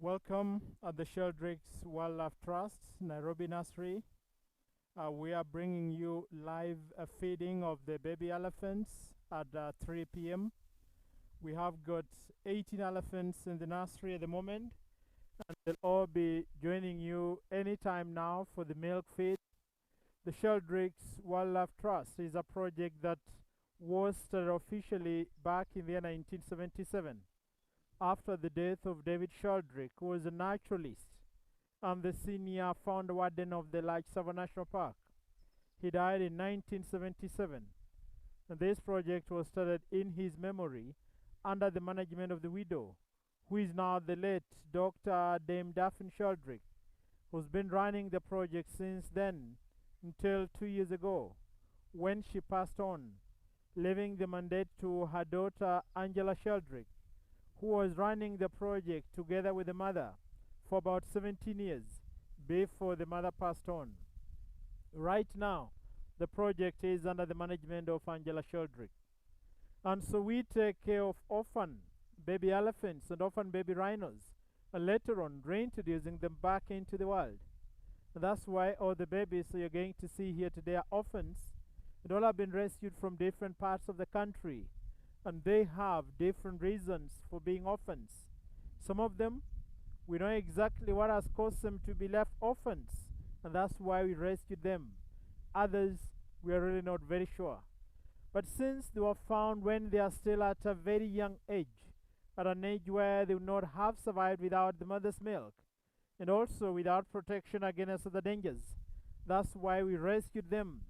Welcome at the Sheldrick Wildlife Trust, Nairobi Nursery. We are bringing you live feeding of the baby elephants at 3 p.m. We have got 18 elephants in the nursery at the moment, and they'll all be joining you anytime now for the milk feed. The Sheldrick Wildlife Trust is a project that was started officially back in the year 1977 after the death of David Sheldrick, who was a naturalist and the senior founder warden of the Large Sava National Park. He died in 1977, and this project was started in his memory under the management of the widow, who is now the late Dr. Dame Daphne Sheldrick, who's been running the project since then until 2 years ago, when she passed on, leaving the mandate to her daughter Angela Sheldrick, who was running the project together with the mother for about 17 years before the mother passed on. Right now, the project is under the management of Angela Sheldrick. And so we take care of orphan baby elephants and orphan baby rhinos, and later on reintroducing them back into the wild. And that's why all the babies you're going to see here today are orphans. They all have been rescued from different parts of the country, and they have different reasons for being orphans. Some of them, we know exactly what has caused them to be left orphans, and that's why we rescued them. Others, we are really not very sure. But since they were found when they are still at a very young age, at an age where they would not have survived without the mother's milk, and also without protection against other dangers, that's why we rescued them,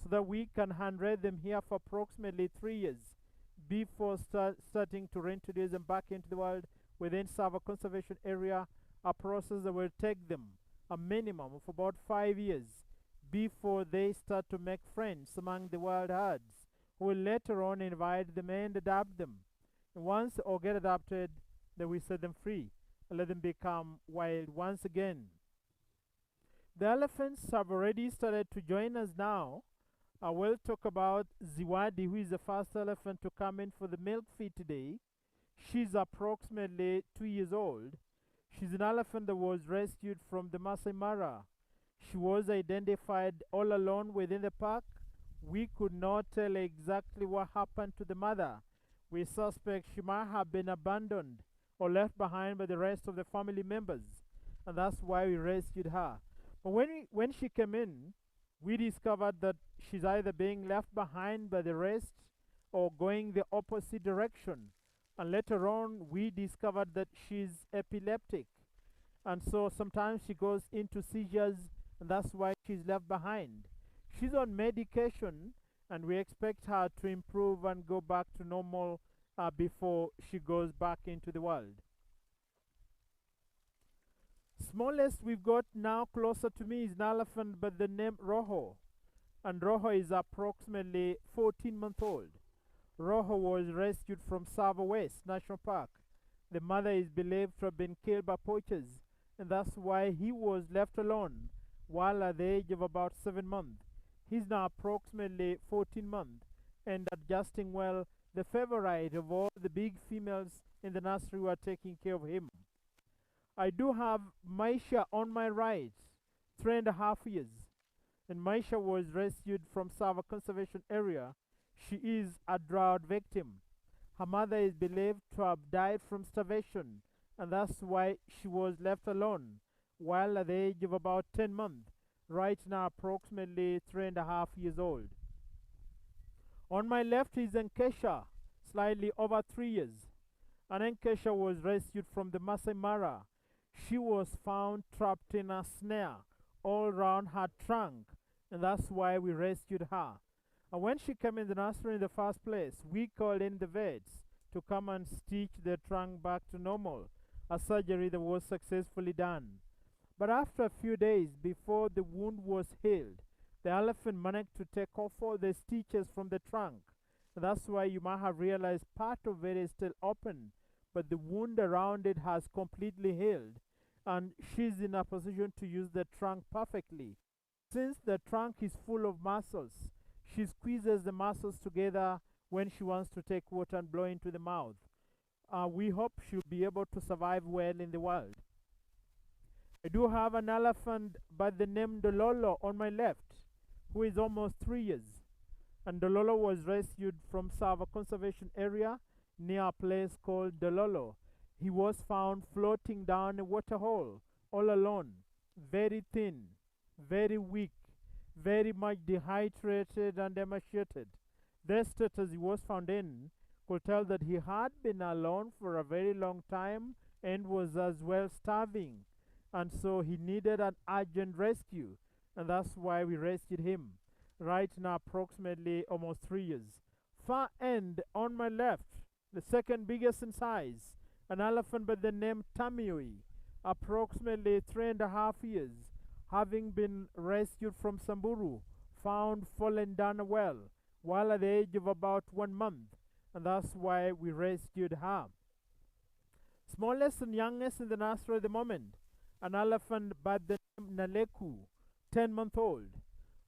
so that we can hand-raise them here for approximately 3 years before starting to reintroduce them back into the wild within Sava Conservation Area, a process that will take them a minimum of about 5 years before they start to make friends among the wild herds, who will later on invite them and adopt them. And once they all get adopted, then we set them free and let them become wild once again. The elephants have already started to join us now. I will talk about Ziwadi, who is the first elephant to come in for the milk feed today. She's approximately 2 years old. She's an elephant that was rescued from the Masai Mara. She was identified all alone within the park. We could not tell exactly what happened to the mother. We suspect she might have been abandoned or left behind by the rest of the family members, and that's why we rescued her. But when she came in, we discovered that she's either being left behind by the rest or going the opposite direction. And later on, we discovered that she's epileptic. And so sometimes she goes into seizures, and that's why she's left behind. She's on medication, and we expect her to improve and go back to normal before she goes back into the world. Smallest we've got now closer to me is an elephant by the name Rojo, and Rojo is approximately 14-month-old. Rojo was rescued from Sava West National Park. The mother is believed to have been killed by poachers, and that's why he was left alone while at the age of about 7 months. He's now approximately 14 months and adjusting well, the favorite of all the big females in the nursery who are taking care of him. I do have Maisha on my right, 3.5 years. And Maisha was rescued from Sava Conservation Area. She is a drought victim. Her mother is believed to have died from starvation, and that's why she was left alone, while at the age of about 10 months, right now approximately 3.5 years old. On my left is Nkesha, slightly over 3 years. And Nkesha was rescued from the Masai Mara. She was found trapped in a snare all around her trunk, and that's why we rescued her. And when she came in the nursery in the first place, we called in the vets to come and stitch the trunk back to normal, a surgery that was successfully done. But after a few days before the wound was healed, the elephant managed to take off all the stitches from the trunk. And that's why you might have realized part of it is still open, but the wound around it has completely healed, and she's in a position to use the trunk perfectly. Since the trunk is full of muscles, she squeezes the muscles together when she wants to take water and blow into the mouth. We hope she'll be able to survive well in the wild. I do have an elephant by the name Dololo on my left, who is almost 3 years. And Dololo was rescued from Sava Conservation Area near a place called Dololo. He was found floating down a waterhole all alone, very thin, very weak, very much dehydrated and emaciated. The status he was found in could tell that he had been alone for a very long time and was as well starving. And so he needed an urgent rescue, and that's why we rescued him. Right now, approximately almost 3 years. Far end on my left, the second biggest in size, an elephant by the name Tamioi, approximately 3.5 years, having been rescued from Samburu, found fallen down a well, while at the age of about 1 month, and that's why we rescued her. Smallest and youngest in the nursery at the moment, an elephant by the name Naleku, 10-month-old.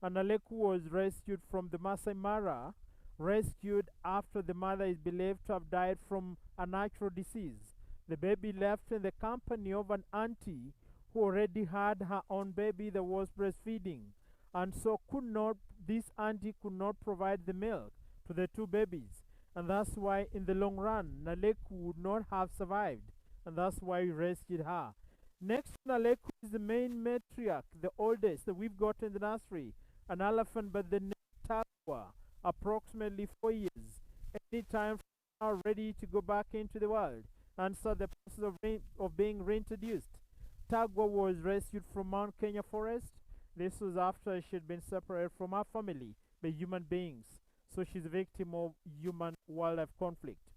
And Naleku was rescued from the Masai Mara, rescued after the mother is believed to have died from a natural disease. The baby left in the company of an auntie who already had her own baby that was breastfeeding, and so this auntie could not provide the milk to the two babies, and that's why in the long run Naleku would not have survived, and that's why we rescued her. Next to Naleku is the main matriarch, the oldest that we've got in the nursery, an elephant by the name Tagwa, approximately 4 years, any time from now ready to go back into the world and start the process of being reintroduced. Tagwa was rescued from Mount Kenya forest. This was after she had been separated from her family by human beings, so she's a victim of human-wildlife conflict.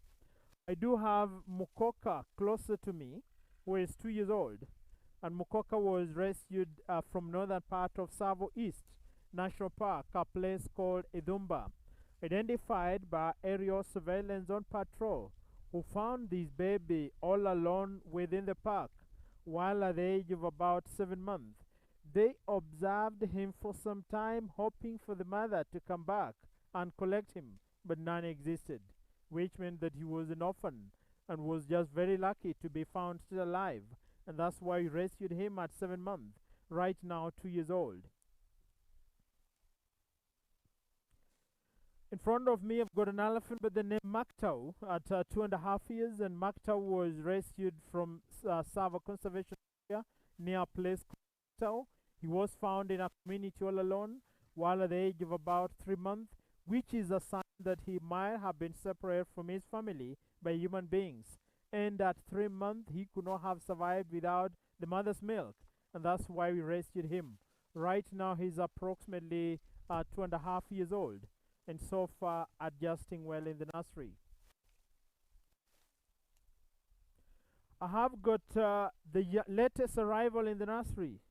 I do have Mukoka closer to me, who is 2 years old, and Mukoka was rescued from northern part of Savo East National Park, a place called Idumba, identified by aerial surveillance on patrol, who found this baby all alone within the park, while at the age of about 7 months. They observed him for some time, hoping for the mother to come back and collect him, but none existed, which meant that he was an orphan and was just very lucky to be found still alive, and that's why we rescued him at 7 months, right now 2 years old. In front of me, I've got an elephant by the name Maktau at 2.5 years, and Maktau was rescued from Sava Conservation Area near a place called Maktau. He was found in a community all alone, while at the age of about 3 months, which is a sign that he might have been separated from his family by human beings. And at 3 months, he could not have survived without the mother's milk, and that's why we rescued him. Right now, he's approximately 2.5 years old, and so far adjusting well in the nursery. I have got the latest arrival in the nursery,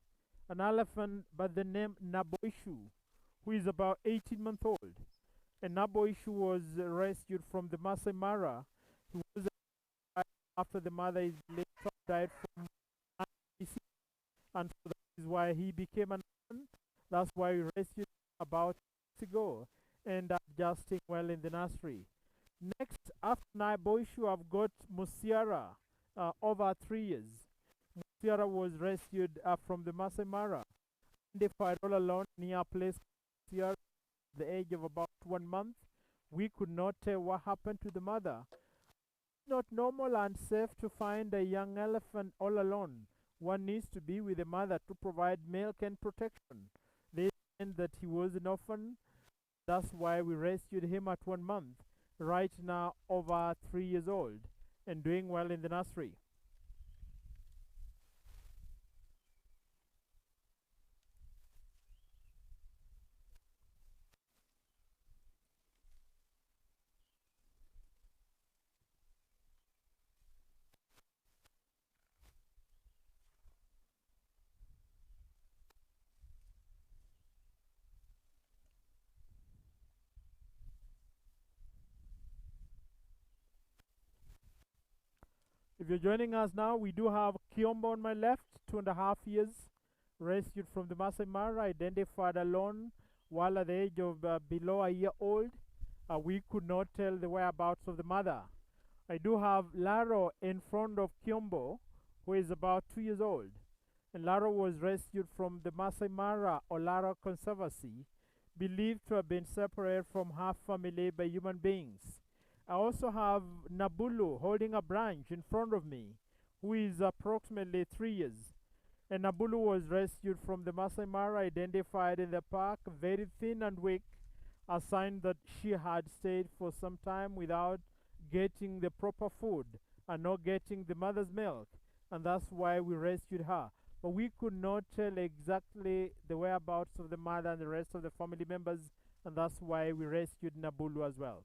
an elephant by the name Naboishu, who is about 18 months old. And Naboishu was rescued from the Masai Mara. He was after the mother is believed to have died from disease, and so that is why he became an orphan. That's why we rescued him about 2 weeks ago, and adjusting well in the nursery. Next, after Naboishu, I've got Musiara, over 3 years. Musiara was rescued from the Masai Mara, identified all alone near a place Musiara at the age of about 1 month. We could not tell what happened to the mother. It's not normal and safe to find a young elephant all alone. One needs to be with the mother to provide milk and protection. This meant that he was an orphan. That's why we rescued him at 1 month, right now over 3 years old, and doing well in the nursery. If you're joining us now, we do have Kiombo on my left, 2.5 years, rescued from the Masai Mara, identified alone while at the age of below a year old. We could not tell the whereabouts of the mother. I do have Laro in front of Kiombo, who is about 2 years old. And Lara was rescued from the Masai Mara or Lara Conservancy, believed to have been separated from her family by human beings. I also have Nabulu holding a branch in front of me, who is approximately 3 years. And Nabulu was rescued from the Masai Mara, identified in the park, very thin and weak, a sign that she had stayed for some time without getting the proper food and not getting the mother's milk, and that's why we rescued her. But we could not tell exactly the whereabouts of the mother and the rest of the family members, and that's why we rescued Nabulu as well.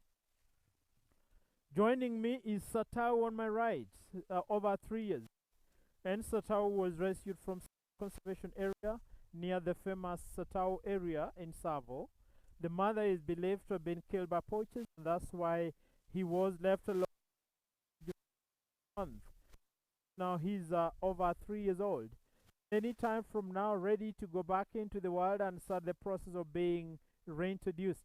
Joining me is Satao on my right, over 3 years. And Satao was rescued from conservation area near the famous Satao area in Savo. The mother is believed to have been killed by poachers, and that's why he was left alone for a month. Now he's over 3 years old. Any time from now, ready to go back into the world and start the process of being reintroduced.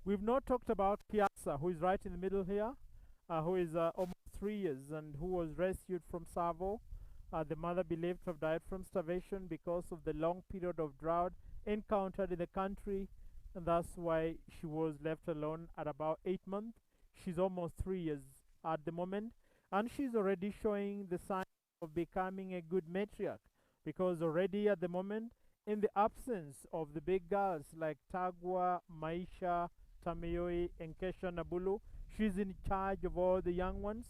We've not talked about Piazza, who is right in the middle here, who is almost 3 years and who was rescued from Savo. The mother believed to have died from starvation because of the long period of drought encountered in the country, and that's why she was left alone at about 8 months. She's almost 3 years at the moment, and she's already showing the sign of becoming a good matriarch, because already at the moment, in the absence of the big girls like Tagwa, Maisha, Tamiyoi, and Kesha Nabulu, she's in charge of all the young ones,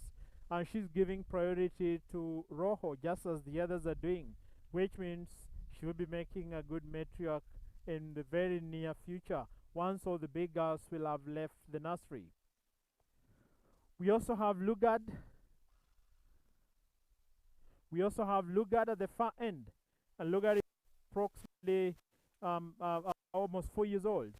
and she's giving priority to Roho just as the others are doing, which means she will be making a good matriarch in the very near future once all the big girls will have left the nursery. We also have Lugard. At the far end, and Lugard is approximately almost 4 years old.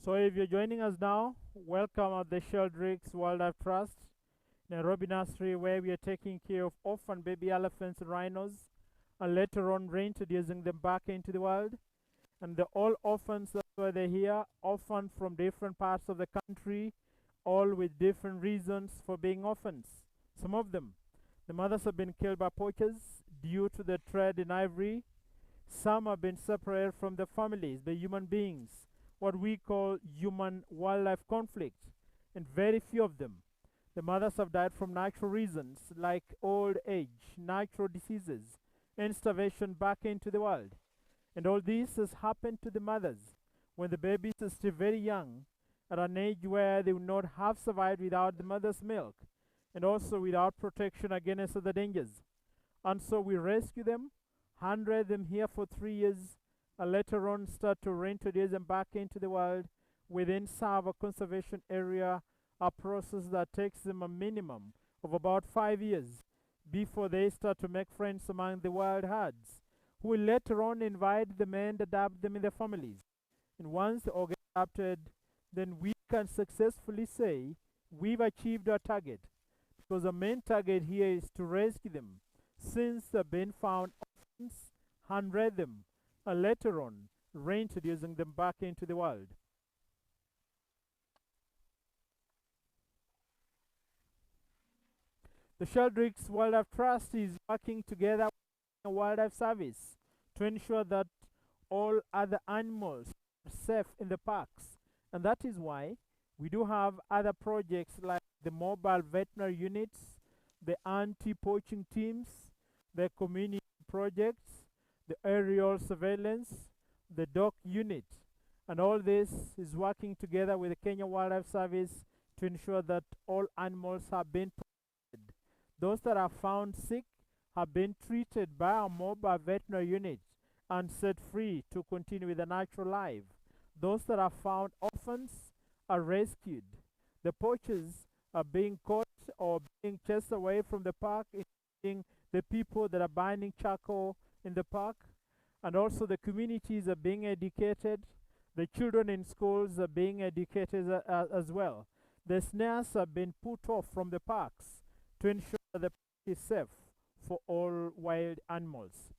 So if you're joining us now, welcome at the Sheldrick Wildlife Trust, Nairobi Nursery, where we are taking care of orphan baby elephants and rhinos, and later on reintroducing them back into the wild. And they're all orphans, that's why they're here, orphaned from different parts of the country, all with different reasons for being orphans. Some of them, the mothers have been killed by poachers due to the trade in ivory. Some have been separated from their families by human beings, what we call human wildlife conflict, and very few of them. The mothers have died from natural reasons like old age, natural diseases, and starvation back into the wild. And all this has happened to the mothers when the babies are still very young, at an age where they would not have survived without the mother's milk, and also without protection against other dangers. And so we rescue them, handle them here for 3 years, and later on start to reintroduce them back into the wild within Savo conservation area a process that takes them a minimum of about 5 years before they start to make friends among the wild herds, who will later on invite them and adopt them in their families. And once they all get adopted, then we can successfully say we've achieved our target, because the main target here is to rescue them since they've been found orphans, hand them, and later on reintroducing them back into the world. The Sheldrick Wildlife Trust is working together with the Wildlife Service to ensure that all other animals are safe in the parks. And that is why we do have other projects like the mobile veterinary units, the anti-poaching teams, the community projects, the aerial surveillance, the dog unit. And all this is working together with the Kenya Wildlife Service to ensure that all animals have been protected. Those that are found sick have been treated by our mobile veterinary unit and set free to continue with a natural life. Those that are found orphans are rescued. The poachers are being caught or being chased away from the park, including the people that are burning charcoal in the park. And also the communities are being educated. The children in schools are being educated as well. The snares have been put off from the parks to ensure that the park is safe for all wild animals.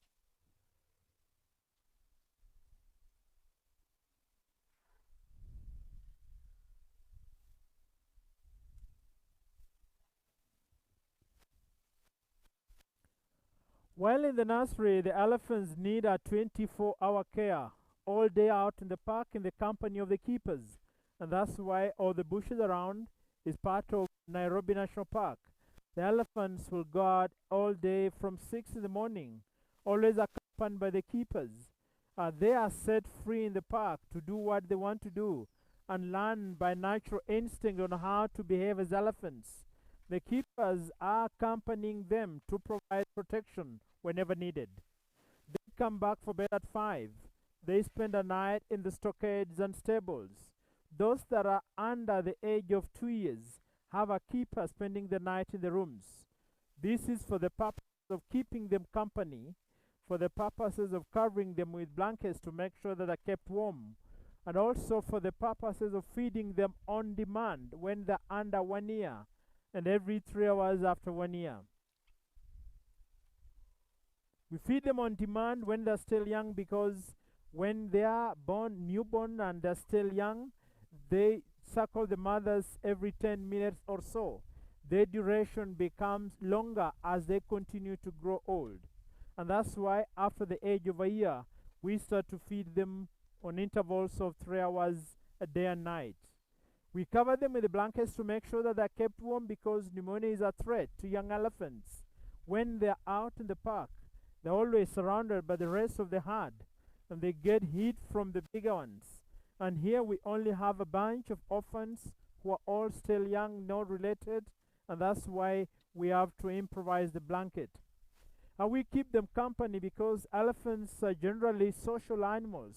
While in the nursery, the elephants need a 24-hour care all day out in the park in the company of the keepers. And that's why all the bushes around is part of Nairobi National Park. The elephants will go out all day from 6 in the morning, always accompanied by the keepers. They are set free in the park to do what they want to do and learn by natural instinct on how to behave as elephants. The keepers are accompanying them to provide protection whenever needed. They come back for bed at 5. They spend a night in the stockades and stables. Those that are under the age of 2 years have a keeper spending the night in the rooms. This is for the purpose of keeping them company, for the purposes of covering them with blankets to make sure that they're kept warm, and also for the purposes of feeding them on demand when they're under 1 year and every 3 hours after 1 year. We feed them on demand when they're still young, because when they are born, newborn, and they're still young, they suckle the mothers every 10 minutes or so. Their duration becomes longer as they continue to grow old. And that's why after the age of a year, we start to feed them on intervals of 3 hours a day and night. We cover them with the blankets to make sure that they're kept warm, because pneumonia is a threat to young elephants. When they're out in the park, they're always surrounded by the rest of the herd, and they get heat from the bigger ones. And here we only have a bunch of orphans who are all still young, not related, and that's why we have to improvise the blanket. And we keep them company because elephants are generally social animals.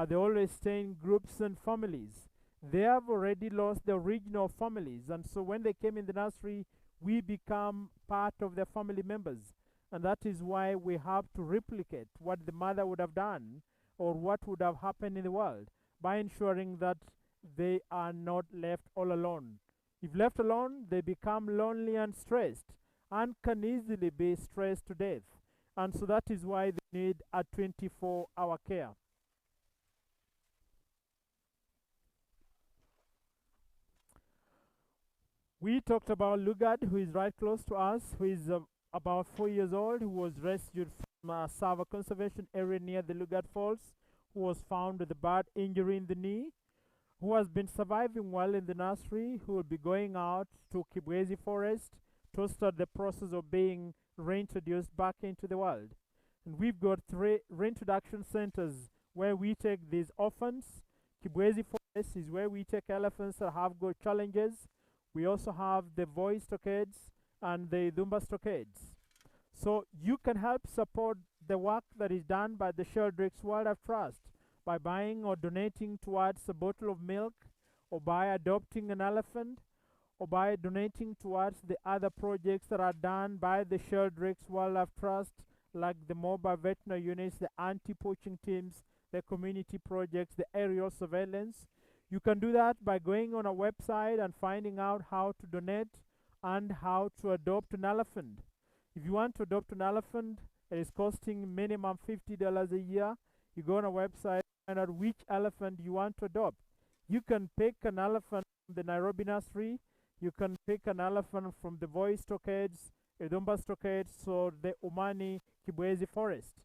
They always stay in groups and families. They have already lost their original families, and so when they came in the nursery, we become part of their family members. And that is why we have to replicate what the mother would have done or what would have happened in the world, by ensuring that they are not left all alone. If left alone, they become lonely and stressed and can easily be stressed to death. And so that is why they need a 24-hour care. We talked about Lugard, who is right close to us, who is about 4 years old, who was rescued from a Sava conservation area near the Lugard Falls, who was found with a bad injury in the knee, who has been surviving well in the nursery, who will be going out to Kibwezi Forest to start the process of being reintroduced back into the world. And we've got 3 reintroduction centers where we take these orphans. Kibwezi Forest is where we take elephants that have got challenges. We also have the Voi stockades and the Dumba stockades. So you can help support the work that is done by the Sheldrick Wildlife Trust by buying or donating towards a bottle of milk, or by adopting an elephant, or by donating towards the other projects that are done by the Sheldrick Wildlife Trust, like the mobile veterinary units, the anti-poaching teams, the community projects, the aerial surveillance. You can do that by going on a website and finding out how to donate and how to adopt an elephant. If you want to adopt an elephant, it is costing minimum $50 a year. You go on a website, find out which elephant you want to adopt. You can pick an elephant from the Nairobi Nursery. You can pick an elephant from the Voi Stockades, Edumba Stockades, or the Umani Kibwezi Forest.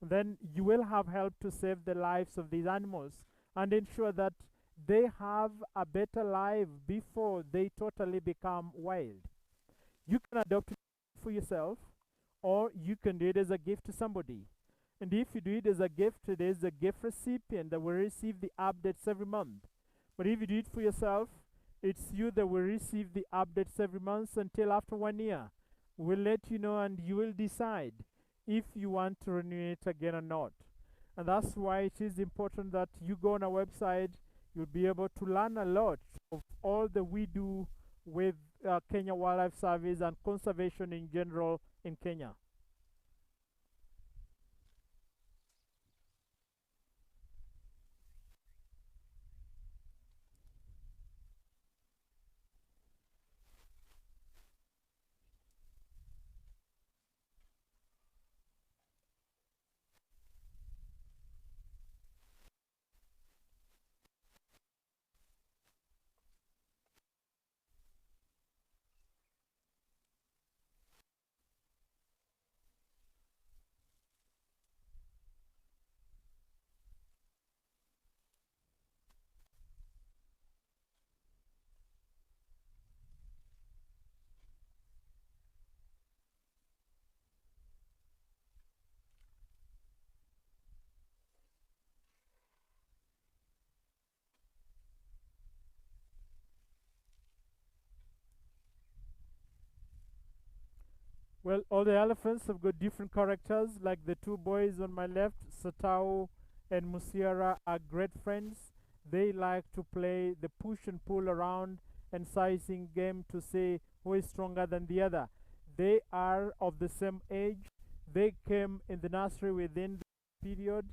Then you will have help to save the lives of these animals and ensure that they have a better life before they totally become wild. You can adopt it for yourself, or you can do it as a gift to somebody. And if you do it as a gift, it is a gift recipient that will receive the updates every month. But if you do it for yourself, it's you that will receive the updates every month until after 1 year. We'll let you know and you will decide if you want to renew it again or not. And that's why it is important that you go on our website. You'll be able to learn a lot of all that we do with Kenya Wildlife Service and conservation in general in Kenya. Well, all the elephants have got different characters, like the two boys on my left, Satao and Musiara, are great friends. They like to play the push and pull around and sizing game to see who is stronger than the other. They are of the same age. They came in the nursery within the period,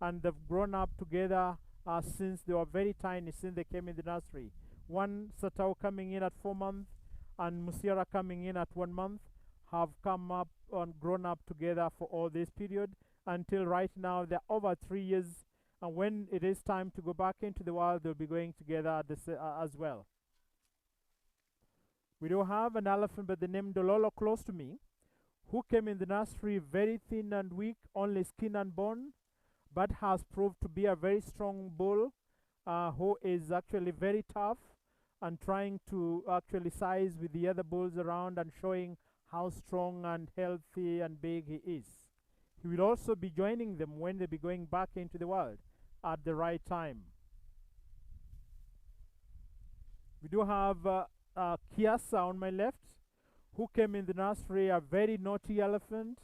and they've grown up together since they were very tiny, since they came in the nursery. One, Satao, coming in at 4 months, and Musiara coming in at 1 month, have come up and grown up together for all this period until right now they're over 3 years, and when it is time to go back into the wild, they'll be going together as well. We do have an elephant by the name Dololo close to me, who came in the nursery very thin and weak, only skin and bone, but has proved to be a very strong bull who is actually very tough and trying to actually size with the other bulls around and showing how strong and healthy and big he is. He will also be joining them when they be going back into the wild at the right time. We do have Kiasa on my left, who came in the nursery, a very naughty elephant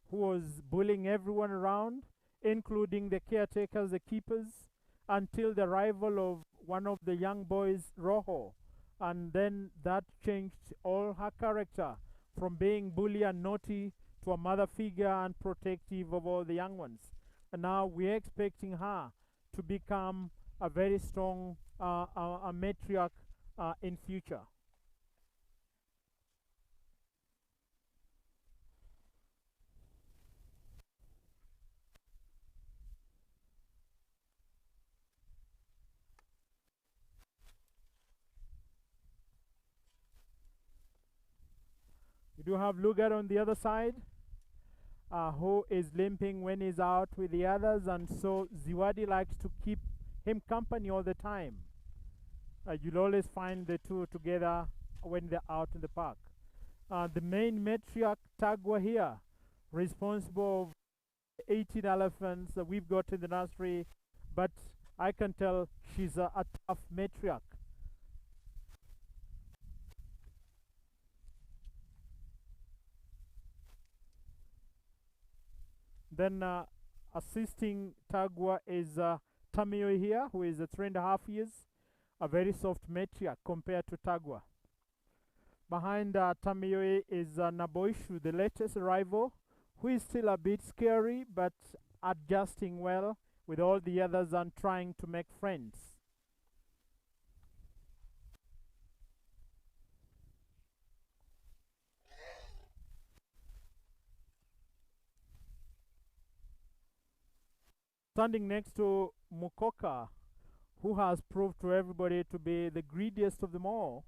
who was bullying everyone around, including the caretakers, the keepers, until the arrival of one of the young boys, Roho. And then that changed all her character, from being bully and naughty to a mother figure and protective of all the young ones. And now we're expecting her to become a very strong a matriarch in future. We do have Lugar on the other side, who is limping when he's out with the others, and so Ziwadi likes to keep him company all the time. You'll always find the two together when they're out in the park. The main matriarch, Tagwa here, responsible for 18 elephants that we've got in the nursery, but I can tell she's a tough matriarch. Then assisting Tagwa is Tamio here, who is 3.5 years, a very soft matriarch compared to Tagwa. Behind Tamiyoe is Naboishu, the latest arrival, who is still a bit scary but adjusting well with all the others and trying to make friends. Standing next to Mukoka, who has proved to everybody to be the greediest of them all.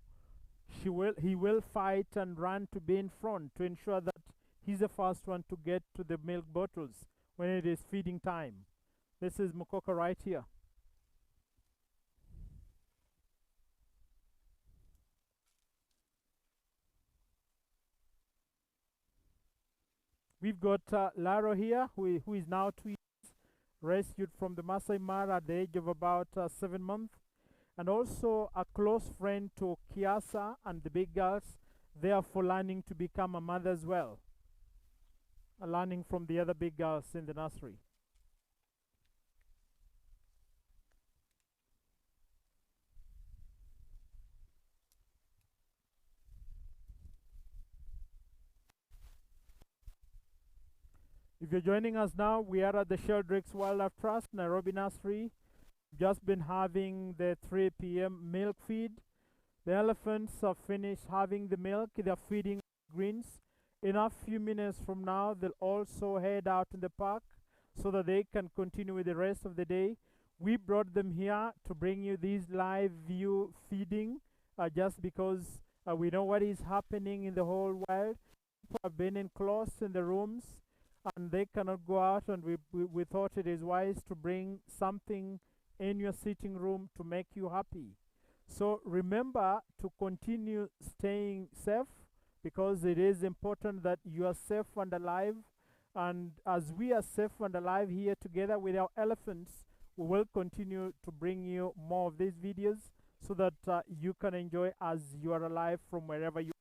He will fight and run to be in front to ensure that he's the first one to get to the milk bottles when it is feeding time. This is Mukoka right here. We've got Laro here, who is now 2 years, rescued from the Masai Mara at the age of about 7 months, and also a close friend to Kiasa and the big girls, therefore learning to become a mother as well, learning from the other big girls in the nursery. If you're joining us now, we are at the Sheldrick Wildlife Trust, Nairobi Nursery. Just been having the 3 p.m. milk feed. The elephants have finished having the milk. They're feeding greens. In a few minutes from now, they'll also head out in the park so that they can continue with the rest of the day. We brought them here to bring you this live view feeding just because we know what is happening in the whole world. People have been enclosed in the rooms and they cannot go out, and we thought it is wise to bring something in your sitting room to make you happy. So remember to continue staying safe, because it is important that you are safe and alive. And as we are safe and alive here together with our elephants, we will continue to bring you more of these videos so that you can enjoy as you are alive from wherever you are.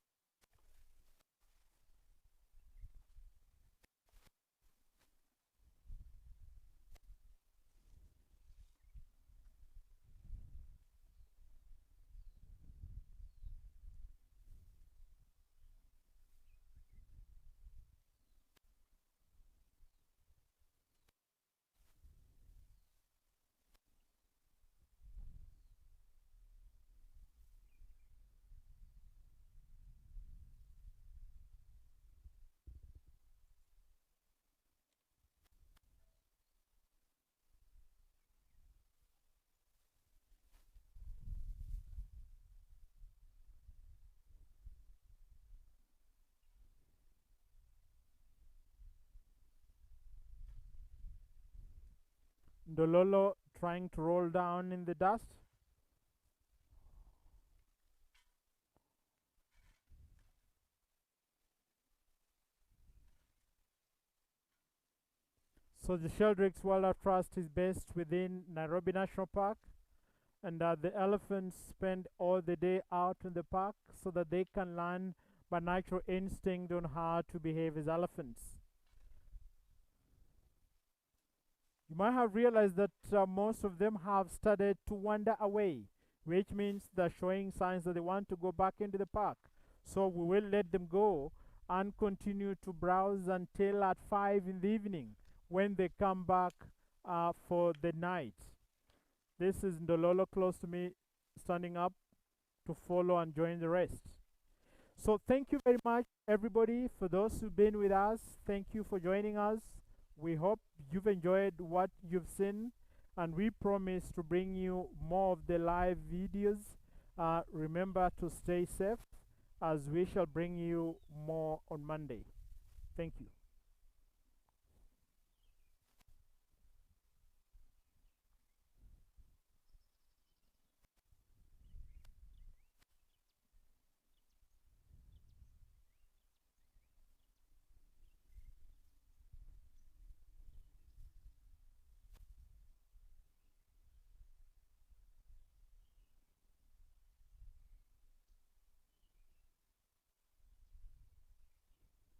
Ndololo trying to roll down in the dust. So the Sheldrick Wildlife Trust is based within Nairobi National Park, and the elephants spend all the day out in the park so that they can learn by natural instinct on how to behave as elephants. You might have realized that most of them have started to wander away, which means they're showing signs that they want to go back into the park. So we will let them go and continue to browse until at 5 in the evening when they come back for the night. This is Ndololo close to me, standing up to follow and join the rest. So thank you very much, everybody. For those who've been with us, thank you for joining us. We hope you've enjoyed what you've seen, and we promise to bring you more of the live videos. Remember to stay safe, as we shall bring you more on Monday. Thank you.